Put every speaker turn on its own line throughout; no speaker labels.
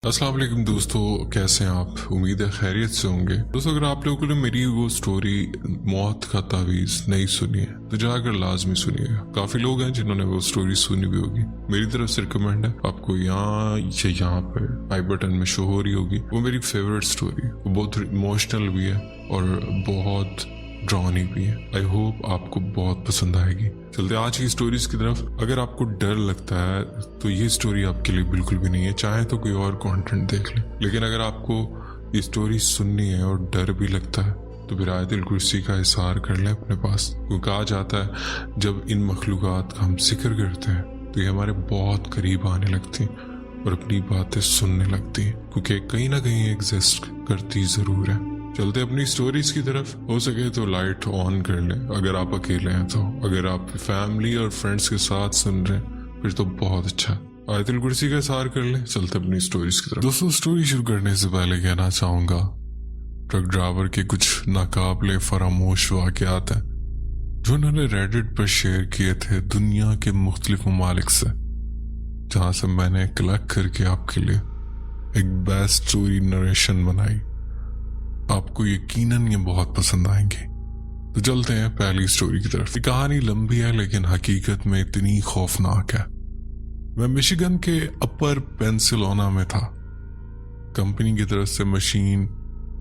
अस्सलाम वालेकुम दोस्तों, कैसे हैं आप? उम्मीद है खैरियत से होंगे। दोस्तों, अगर आप लोगों ने मेरी वो स्टोरी मौत का तावीज़ नहीं सुनी है तो जाकर लाजमी सुनिएगा। काफ़ी लोग हैं जिन्होंने वो स्टोरी सुनी भी होगी। मेरी तरफ से रिकमेंड है आपको, यहाँ पे आई बटन में शो हो रही होगी। वो मेरी फेवरेट स्टोरी है, वो बहुत इमोशनल भी है और बहुत ड्रॉनी भी है। आई होप आपको बहुत पसंद आएगी। चलते आज की स्टोरीज की तरफ। अगर आपको डर लगता है तो ये स्टोरी आपके लिए बिल्कुल भी नहीं है, चाहे तो कोई और कंटेंट देख लें। लेकिन अगर आपको ये स्टोरी सुननी है और डर भी लगता है तो फिर आयतुल कुर्सी का इशार कर लें अपने पास। क्योंकि कहा जाता है जब इन मखलूक़ात का हम जिक्र करते हैं तो ये हमारे बहुत करीब आने लगती हैं और अपनी बातें सुनने लगती हैं, क्योंकि कहीं ना कहीं एग्जिस्ट करती ज़रूर है। चलते अपनी स्टोरीज की तरफ। हो सके तो लाइट ऑन कर लें अगर आप अकेले हैं तो। अगर आप फैमिली और फ्रेंड्स के साथ सुन रहे हैं फिर तो बहुत अच्छा। आयतुल कुर्सी का सार कर लें। चलते अपनी स्टोरीज की तरफ। दोस्तों, स्टोरी शुरू करने से पहले कहना चाहूंगा ट्रक ड्राइवर के कुछ नाकाबिले फरामोश वाक़यात हैं जो उन्होंने रेडिट पर शेयर किए थे दुनिया के मुख्तलिफ ममालिक से, जहां से मैंने कलेक्ट करके आपके लिए एक बेस्ट स्टोरी नरेशन बनाई। आपको यकीनन ये बहुत पसंद आएंगे। तो चलते हैं पहली स्टोरी की तरफ। ये कहानी लंबी है लेकिन हकीकत में इतनी खौफनाक है। मैं मिशिगन के अपर पेंसिलोना में था। कंपनी की तरफ से मशीन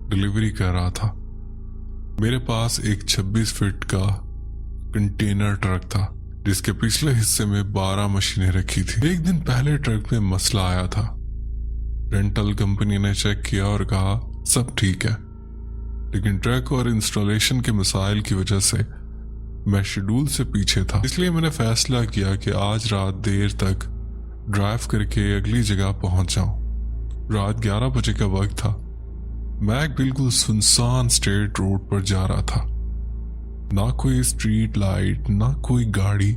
डिलीवरी कर रहा था। मेरे पास एक 26 फीट का कंटेनर ट्रक था जिसके पिछले हिस्से में 12 मशीनें रखी थी। एक दिन पहले ट्रक में मसला आया था। रेंटल कंपनी ने चेक किया और कहा सब ठीक है, लेकिन ट्रक और इंस्टॉलेशन के मसाइल की वजह से मैं शेड्यूल से पीछे था। इसलिए मैंने फैसला किया कि आज रात देर तक ड्राइव करके अगली जगह पहुंच जाऊं। रात 11 बजे का वक्त था। मैं एक बिल्कुल सुनसान स्ट्रेट रोड पर जा रहा था। ना कोई स्ट्रीट लाइट, ना कोई गाड़ी,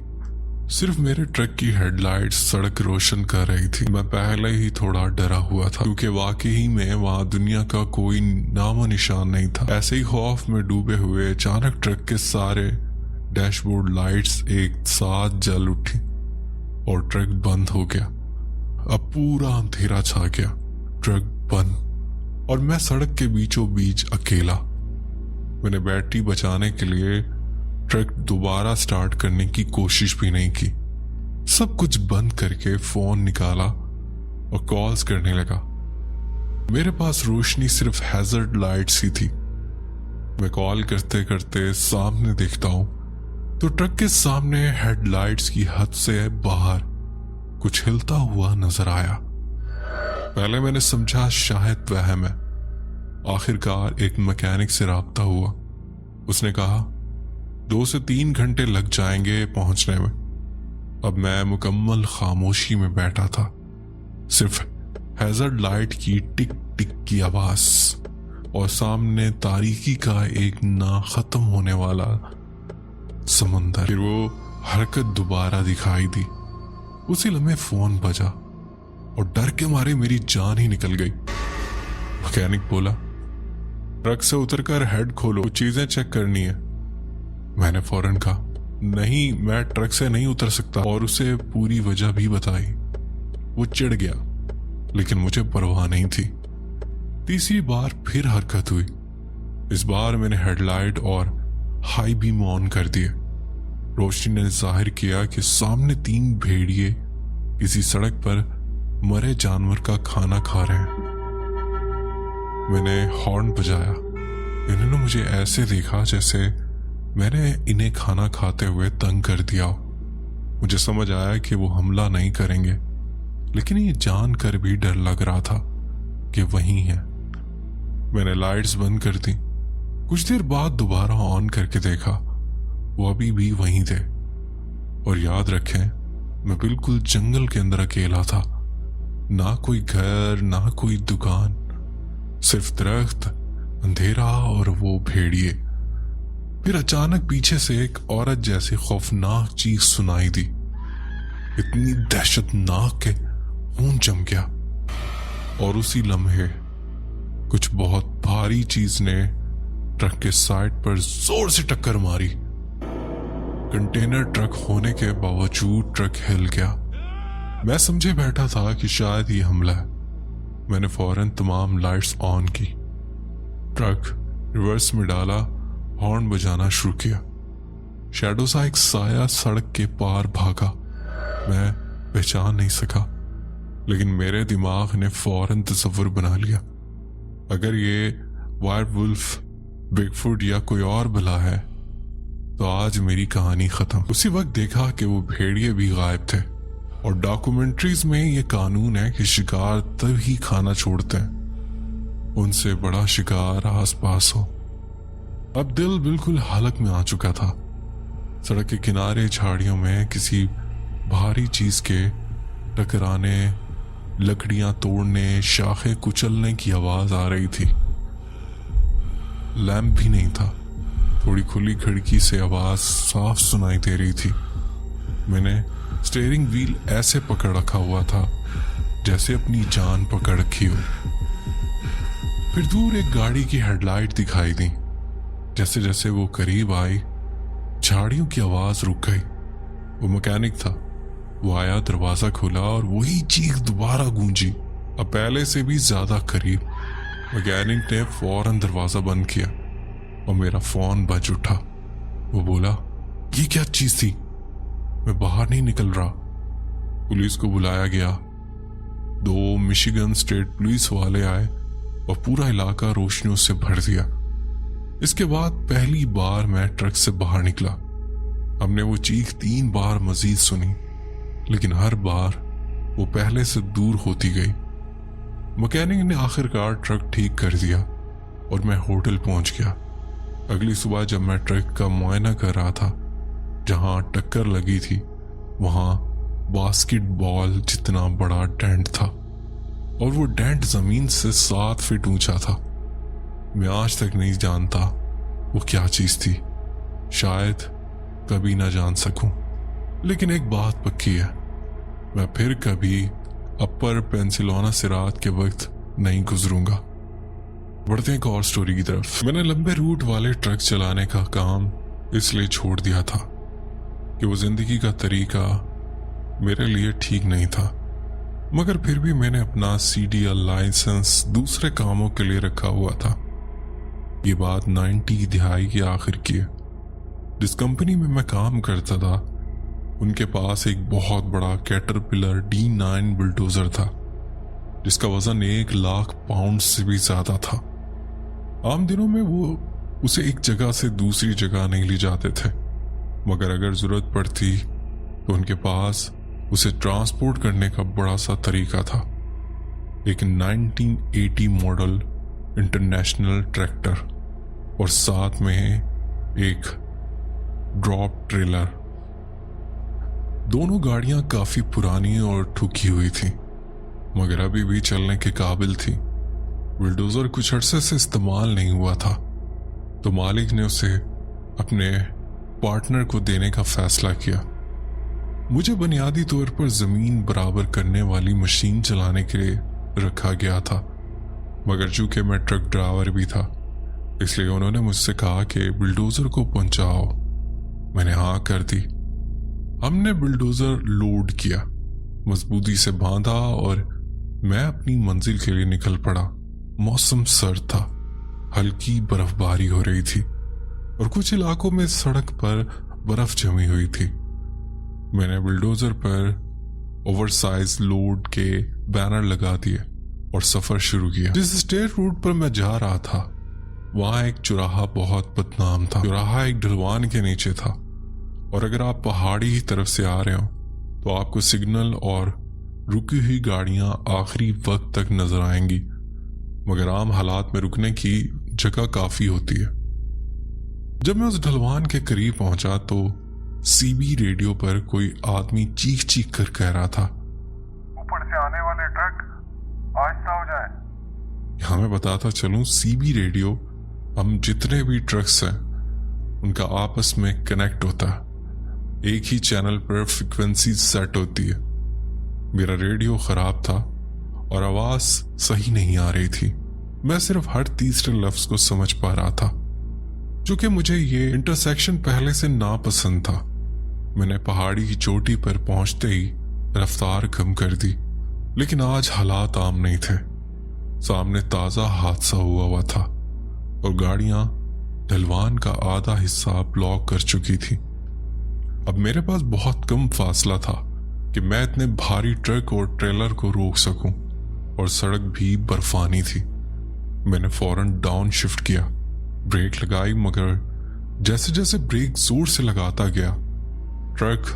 सिर्फ मेरे ट्रक की हेडलाइट्स सड़क रोशन कर रही थी। मैं पहले ही थोड़ा डरा हुआ था क्योंकि वाकई में वहां दुनिया का कोई नामो निशान नहीं था। ऐसे ही खौफ में डूबे हुए अचानक ट्रक के सारे डैशबोर्ड लाइट्स एक साथ जल उठी और ट्रक बंद हो गया। अब पूरा अंधेरा छा गया, ट्रक बंद और मैं सड़क के बीचों बीच अकेला। मैंने बैटरी बचाने के लिए ट्रक दोबारा स्टार्ट करने की कोशिश भी नहीं की। सब कुछ बंद करके फोन निकाला और कॉल्स करने लगा। मेरे पास रोशनी सिर्फ हैजर्ड लाइट्स ही थी। मैं कॉल करते करते सामने देखता हूं तो ट्रक के सामने हेडलाइट्स की हद से बाहर कुछ हिलता हुआ नजर आया। पहले मैंने समझा शायद वहम है। आखिरकार एक मैकेनिक से राब्ता हुआ। उसने कहा 2 से 3 घंटे लग जाएंगे पहुंचने में। अब मैं मुकम्मल खामोशी में बैठा था। सिर्फ हैजर्ड लाइट की टिक टिक की आवाज और सामने तारीकी का एक ना खत्म होने वाला समंदर। फिर वो हरकत दोबारा दिखाई दी। उसी लम्हे फोन बजा और डर के मारे मेरी जान ही निकल गई। मैकेनिक बोला, ट्रक से उतरकर हेड खोलो, चीजें चेक करनी है। मैंने फौरन कहा, नहीं, मैं ट्रक से नहीं उतर सकता, और उसे पूरी वजह भी बताई। वो चिढ़ गया लेकिन मुझे परवाह नहीं थी। तीसरी बार फिर हरकत हुई। इस बार मैंने हेडलाइट और हाई बीम ऑन कर दिए। रोशनी ने जाहिर किया कि सामने 3 भेड़िए किसी सड़क पर मरे जानवर का खाना खा रहे हैं। मैंने हॉर्न बजाया। इन्होंने मुझे ऐसे देखा जैसे मैंने इन्हें खाना खाते हुए तंग कर दिया। मुझे समझ आया कि वो हमला नहीं करेंगे, लेकिन ये जानकर भी डर लग रहा था कि वही है। मैंने लाइट्स बंद कर दी। कुछ देर बाद दोबारा ऑन करके देखा, वो अभी भी वहीं थे। और याद रखें, मैं बिल्कुल जंगल के अंदर अकेला था। ना कोई घर, ना कोई दुकान, सिर्फ दरख्त, अंधेरा और वो भेड़िए। फिर अचानक पीछे से एक औरत जैसी खौफनाक चीज सुनाई दी। इतनी दहशतनाक के खून जम गया और उसी लम्हे कुछ बहुत भारी चीज ने ट्रक के साइड पर जोर से टक्कर मारी। कंटेनर ट्रक होने के बावजूद ट्रक हिल गया। मैं समझे बैठा था कि शायद ये हमला है, मैंने फौरन तमाम लाइट्स ऑन की, ट्रक रिवर्स में डाला, हॉर्न बजाना शुरू किया। शैडो सा एक साया सड़क के पार भागा। मैं पहचान नहीं सका, लेकिन मेरे दिमाग ने फौरन तस्वर बना लिया, अगर ये वायरवुल्फ, बिगफुट या कोई और बला है तो आज मेरी कहानी खत्म। उसी वक्त देखा कि वो भेड़िए भी गायब थे, और डॉक्यूमेंट्रीज में ये कानून है कि शिकार तभी खाना छोड़ते हैं उनसे बड़ा शिकार आसपास हो। अब दिल बिल्कुल हालत में आ चुका था। सड़क के किनारे झाड़ियों में किसी भारी चीज के टकराने, लकड़ियां तोड़ने, शाखें कुचलने की आवाज आ रही थी। लैंप भी नहीं था, थोड़ी खुली खिड़की से आवाज साफ सुनाई दे रही थी। मैंने स्टीयरिंग व्हील ऐसे पकड़ रखा हुआ था जैसे अपनी जान पकड़ रखी हो। फिर दूर एक गाड़ी की हेडलाइट दिखाई दी। जैसे जैसे वो करीब आई, झाड़ियों की आवाज रुक गई। वो मैकेनिक था। वो आया, दरवाजा खोला और वही चीख दोबारा गूंजी, अब पहले से भी ज्यादा करीब। मैकेनिक ने फौरन दरवाजा बंद किया और मेरा फोन बज उठा। वो बोला, ये क्या चीज थी? मैं बाहर नहीं निकल रहा। पुलिस को बुलाया गया। 2 मिशिगन स्टेट पुलिस वाले आए और पूरा इलाका रोशनियों से भर दिया। इसके बाद पहली बार मैं ट्रक से बाहर निकला। हमने वो चीख 3 बार मजीद सुनी, लेकिन हर बार वो पहले से दूर होती गई। मैकेनिक ने आखिरकार ट्रक ठीक कर दिया और मैं होटल पहुंच गया। अगली सुबह जब मैं ट्रक का मुआयना कर रहा था, जहां टक्कर लगी थी वहां बास्केटबॉल जितना बड़ा डेंट था, और वो डेंट जमीन से 7 फीट ऊंचा था। मैं आज तक नहीं जानता वो क्या चीज थी, शायद कभी ना जान सकूं। लेकिन एक बात पक्की है, मैं फिर कभी अपर पेंसिलोना सिरात के वक्त नहीं गुजरूंगा। बढ़ते हैं एक और स्टोरी की तरफ। मैंने लंबे रूट वाले ट्रक चलाने का काम इसलिए छोड़ दिया था कि वो जिंदगी का तरीका मेरे लिए ठीक नहीं था, मगर फिर भी मैंने अपना CDL लाइसेंस दूसरे कामों के लिए रखा हुआ था। ये बात 90 दहाई के आखिर की है। जिस कंपनी में मैं काम करता था, उनके पास एक बहुत बड़ा कैटरपिलर D9 बुलडोजर था, जिसका वजन 1 लाख पाउंड से भी ज्यादा था। आम दिनों में वो उसे एक जगह से दूसरी जगह नहीं ले जाते थे, मगर अगर जरूरत पड़ती तो उनके पास उसे ट्रांसपोर्ट करने का बड़ा सा तरीका था। एक 1980 मॉडल इंटरनेशनल ट्रैक्टर और साथ में एक ड्रॉप ट्रेलर। दोनों गाड़ियां काफी पुरानी और ठुकी हुई थी, मगर अभी भी चलने के काबिल थी। बुलडोजर कुछ अरसे से इस्तेमाल नहीं हुआ था, तो मालिक ने उसे अपने पार्टनर को देने का फैसला किया। मुझे बुनियादी तौर पर जमीन बराबर करने वाली मशीन चलाने के लिए रखा गया था, मगर चूंकि मैं ट्रक ड्राइवर भी था, इसलिए उन्होंने मुझसे कहा कि बुलडोजर को पहुंचाओ। मैंने हाँ कर दी। हमने बुलडोजर लोड किया, मजबूती से बांधा और मैं अपनी मंजिल के लिए निकल पड़ा। मौसम सर्द था, हल्की बर्फबारी हो रही थी और कुछ इलाकों में सड़क पर बर्फ जमी हुई थी। मैंने बुलडोजर पर ओवरसाइज लोड के बैनर लगा दिए और सफर शुरू किया। जिस स्टेट रूट पर मैं जा रहा था, वहां एक चौराहा बहुत बदनाम था। चौराहा एक ढलवान के नीचे था, और अगर आप पहाड़ी की तरफ से आ रहे हो तो आपको सिग्नल और रुकी हुई गाड़ियां आखिरी वक्त तक नजर आएंगी, मगर आम हालात में रुकने की जगह काफी होती है। जब मैं उस ढलवान के करीब पहुंचा तो CB रेडियो पर कोई आदमी चीख चीख कर कह रहा था,
ऊपर से आने वाले ट्रक आहिस्ता हो जाए।
यहां मैं बताता चलूं, CB रेडियो हम जितने भी ट्रक्स हैं उनका आपस में कनेक्ट होता है। एक ही चैनल पर फ्रीक्वेंसी सेट होती है। मेरा रेडियो खराब था और आवाज सही नहीं आ रही थी। मैं सिर्फ हर तीसरे लफ्ज को समझ पा रहा था। चूंकि मुझे ये इंटरसेक्शन पहले से नापसंद था, मैंने पहाड़ी की चोटी पर पहुंचते ही रफ्तार कम कर दी। लेकिन आज हालात आम नहीं थे। सामने ताज़ा हादसा हुआ था और गाड़ियां ढलवान का आधा हिस्सा ब्लॉक कर चुकी थी। अब मेरे पास बहुत कम फासला था कि मैं इतने भारी ट्रक और ट्रेलर को रोक सकूं, और सड़क भी बर्फानी थी। मैंने फौरन डाउन शिफ्ट किया, ब्रेक लगाई, मगर जैसे जैसे ब्रेक जोर से लगाता गया ट्रक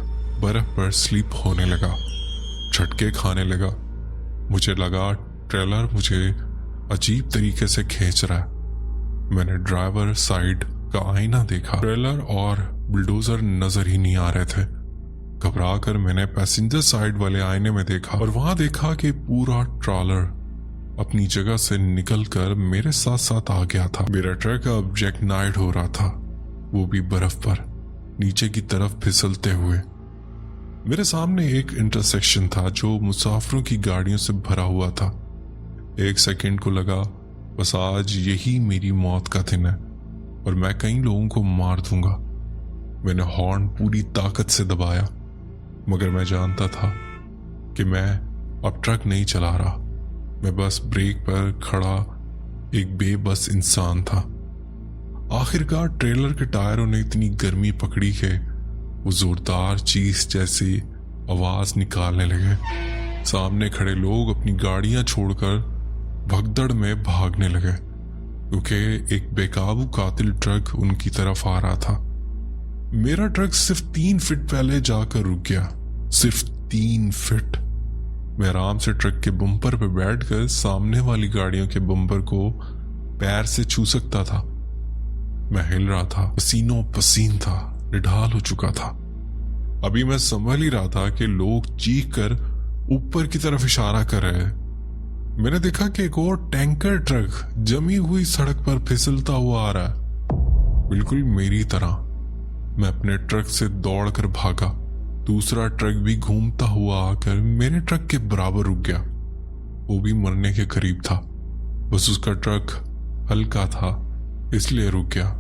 बर्फ पर स्लिप होने लगा, झटके खाने लगा। मुझे लगा ट्रेलर मुझे अजीब तरीके से खींच रहा है। मैंने ड्राइवर साइड का आईना देखा, ट्रेलर और बुलडोजर नजर ही नहीं आ रहे थे। घबरा कर मैंने पैसेंजर साइड वाले आईने में देखा और वहां देखा कि पूरा ट्रॉलर अपनी जगह से निकलकर मेरे साथ साथ आ गया था। मेरा ट्रक अब जैकनाइट हो रहा था, वो भी बर्फ पर, नीचे की तरफ फिसलते हुए। मेरे सामने एक इंटरसेक्शन था जो मुसाफिरों की गाड़ियों से भरा हुआ था। एक सेकंड को लगा बस आज यही मेरी मौत का दिन है और मैं कई लोगों को मार दूंगा। मैंने हॉर्न पूरी ताकत से दबाया, मगर मैं जानता था कि मैं अब ट्रक नहीं चला रहा। मैं बस ब्रेक पर खड़ा एक बेबस इंसान था। आखिरकार ट्रेलर के टायरों ने इतनी गर्मी पकड़ी कि वो जोरदार चीज जैसी आवाज निकालने लगे। सामने खड़े लोग अपनी गाड़ियां छोड़कर भगदड़ में भागने लगे क्योंकि एक बेकाबू कातिल ट्रक उनकी तरफ आ रहा था। मेरा ट्रक सिर्फ 3 फीट पहले जाकर रुक गया, सिर्फ 3 फीट। मैं आराम से ट्रक के बम्पर पर बैठकर सामने वाली गाड़ियों के बम्पर को पैर से छू सकता था। मैं हिल रहा था, पसीनों पसीन था, निढाल हो चुका था। अभी मैं संभल ही रहा था कि लोग चीख कर ऊपर की तरफ इशारा कर रहे हैं। मैंने देखा कि एक और टैंकर ट्रक जमी हुई सड़क पर फिसलता हुआ आ रहा है, बिल्कुल मेरी तरह। मैं अपने ट्रक से दौड़कर भागा। दूसरा ट्रक भी घूमता हुआ आकर मेरे ट्रक के बराबर रुक गया। वो भी मरने के करीब था, बस उसका ट्रक हल्का था इसलिए रुक गया।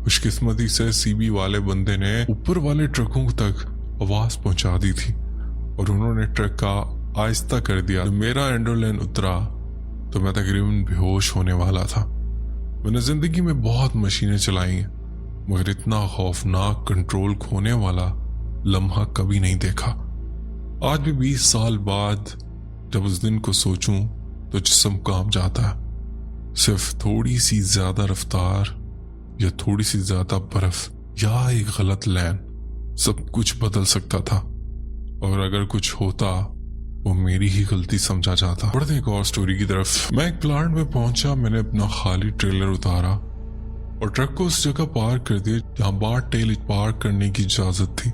खुशकिस्मती से सीबी वाले बंदे ने ऊपर वाले ट्रकों तक आवाज पहुंचा दी थी और उन्होंने ट्रक का आहिस्ता कर दिया। मेरा एंडोलाइन उतरा तो मैं तकरीबन बेहोश होने वाला था। मैंने जिंदगी में बहुत मशीनें चलाई हैं, मगर इतना खौफनाक कंट्रोल खोने वाला लम्हा कभी नहीं देखा। आज भी 20 साल बाद जब उस दिन को सोचूं तो जिस्म कांप जाता है। सिर्फ थोड़ी सी ज्यादा रफ्तार या थोड़ी सी ज्यादा बर्फ या एक गलत लैन सब कुछ बदल सकता था, और अगर कुछ होता वो मेरी ही गलती समझा जाता। बढ़ते एक और स्टोरी की तरफ। मैं एक प्लांट में पहुंचा। मैंने अपना खाली ट्रेलर उतारा और ट्रक को उस जगह पार्क कर दिया जहां बार टेल पार्क करने की इजाजत थी।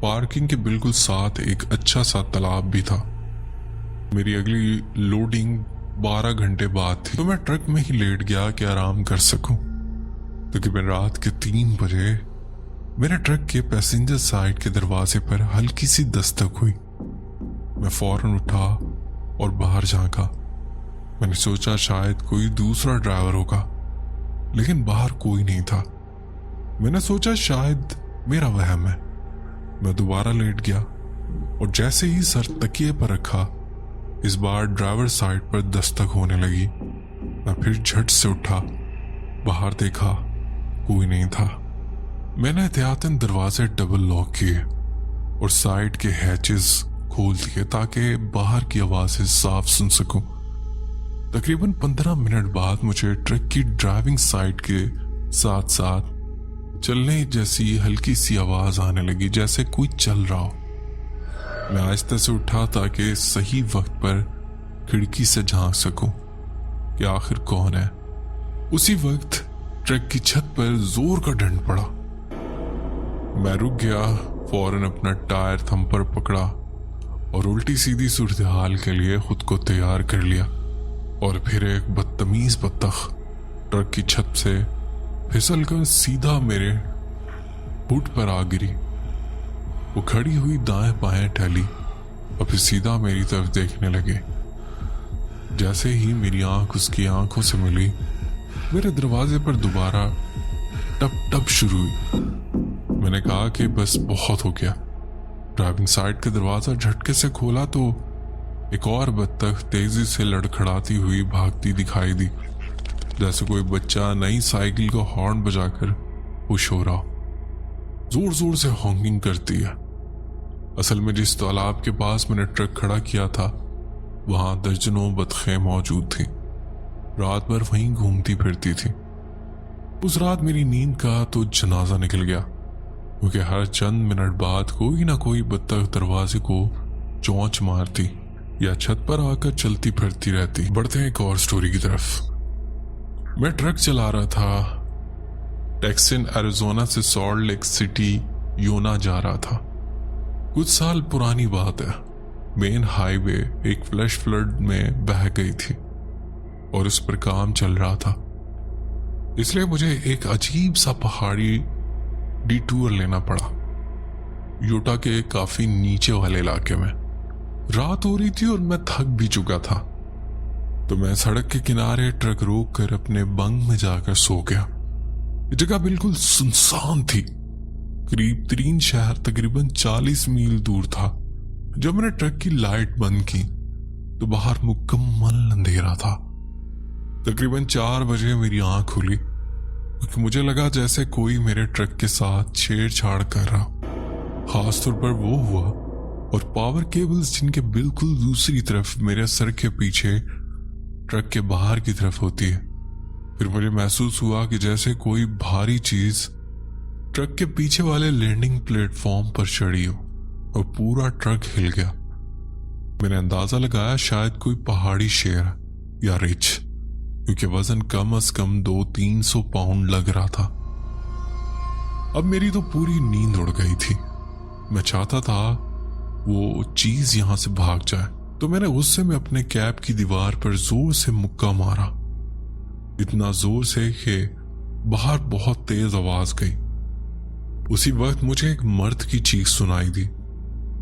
पार्किंग के बिल्कुल साथ एक अच्छा सा तालाब भी था। मेरी अगली लोडिंग 12 घंटे बाद थी, तो मैं ट्रक में ही लेट गया कि आराम कर सकूं। तकरीबन रात के 3 बजे मेरे ट्रक के पैसेंजर साइड के दरवाजे पर हल्की सी दस्तक हुई। मैं फौरन उठा और बाहर झांका। मैंने सोचा शायद कोई दूसरा ड्राइवर होगा, लेकिन बाहर कोई नहीं था। मैंने सोचा शायद मेरा वहम है। मैं दोबारा लेट गया और जैसे ही सर तकिए पर रखा, इस बार ड्राइवर साइड पर दस्तक होने लगी। मैं फिर झट से उठा, बाहर देखा, कोई नहीं था। मैंने एहतियातन दरवाजे डबल लॉक किए और साइड के हैचेस खोल दिए ताकि बाहर की आवाजें साफ सुन सकूं। तकरीबन 15 मिनट बाद मुझे ट्रक की ड्राइविंग साइड के साथ साथ चलने जैसी हल्की सी आवाज आने लगी, जैसे कोई चल रहा हो। मैं आहिस्ते से उठा ताकि सही वक्त पर खिड़की से झांक सकूं कि आखिर कौन है। उसी वक्त ट्रक की छत पर जोर का डंड पड़ा। मैं रुक गया, फौरन अपना टायर थंब पर पकड़ा और उल्टी सीधी सूरत हाल के लिए खुद को तैयार कर लिया। और फिर एक बदतमीज बत्तख ट्रक की छत से फिसलकर सीधा मेरे हुड पर आ गिरी। वो खड़ी हुई दाएं बाएं टहली और फिर सीधा मेरी तरफ देखने लगे। जैसे ही मेरी आंख उसकी आंखों से मिली, मेरे दरवाजे पर दोबारा टप टप शुरू हुई। मैंने कहा कि बस बहुत हो गया। ड्राइविंग साइड का दरवाजा झटके से खोला तो एक और बत्तख तेजी से लड़खड़ाती हुई भागती दिखाई दी, जैसे कोई बच्चा नई साइकिल को हॉर्न बजाकर खुश हो रहा। जोर जोर से हॉकिंग करती है। असल में जिस तालाब के पास मैंने ट्रक खड़ा किया था, वहां दर्जनों बतखें मौजूद थी। रात भर वहीं घूमती फिरती थी। उस रात मेरी नींद का तो जनाजा निकल गया, क्योंकि हर चंद मिनट बाद कोई ना कोई बत्तख दरवाजे को चोंच मारती या छत पर आकर चलती फिरती रहती। बढ़ते हैं एक और स्टोरी की तरफ। मैं ट्रक चला रहा था। टेक्सन एरिजोना से सॉल्ट लेक सिटी योना जा रहा था। कुछ साल पुरानी बात है। मेन हाईवे एक फ्लैश फ्लड में बह गई थी और उस पर काम चल रहा था, इसलिए मुझे एक अजीब सा पहाड़ी डिटूर लेना पड़ा। यूटा के काफी नीचे वाले इलाके में। रात हो रही थी और मैं थक भी चुका था, तो मैं सड़क के किनारे ट्रक रोक कर अपने बंग में जाकर सो गया। ये जगह बिल्कुल सुनसान थी। करीब 3 शहर तकरीबन 40 मील दूर था। जब मैंने ट्रक की लाइट बंद की तो बाहर मुकम्मल अंधेरा था। तकरीबन 4 बजे मेरी आंख खुली, क्योंकि मुझे लगा जैसे कोई मेरे ट्रक के साथ छेड़छाड़ कर रहा। खासतौर पर वो हुआ और पावर केबल्स जिनके बिल्कुल दूसरी तरफ मेरे सर के पीछे ट्रक के बाहर की तरफ होती है। फिर मुझे महसूस हुआ कि जैसे कोई भारी चीज ट्रक के पीछे वाले लैंडिंग प्लेटफॉर्म पर चढ़ी हो और पूरा ट्रक हिल गया। मैंने अंदाजा लगाया शायद कोई पहाड़ी शेर या रिछ, क्योंकि वजन कम से कम 200-300 पाउंड लग रहा था। अब मेरी तो पूरी नींद उड़ गई थी। मैं चाहता था वो चीज यहां से भाग जाए, तो मैंने गुस्से में अपने कैब की दीवार पर जोर से मुक्का मारा। इतना जोर से कि बाहर बहुत तेज आवाज गई। उसी वक्त मुझे एक मर्द की चीख सुनाई दी,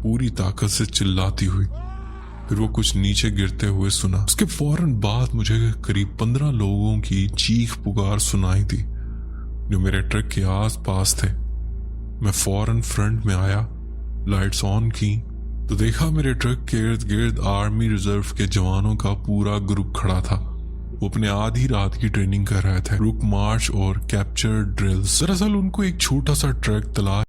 पूरी ताकत से चिल्लाती हुई। फिर वो कुछ नीचे गिरते हुए सुना। उसके फौरन बाद मुझे करीब 15 लोगों की चीख पुकार सुनाई दी जो मेरे ट्रक के आस पास थे। मैं फौरन फ्रंट में आया, लाइट्स ऑन की तो देखा मेरे ट्रक के इर्द गिर्द आर्मी रिजर्व के जवानों का पूरा ग्रुप खड़ा था। वो अपने आधी रात की ट्रेनिंग कर रहे थे, रुक मार्च और कैप्चर ड्रिल्स। दरअसल उनको एक छोटा सा ट्रक तलाश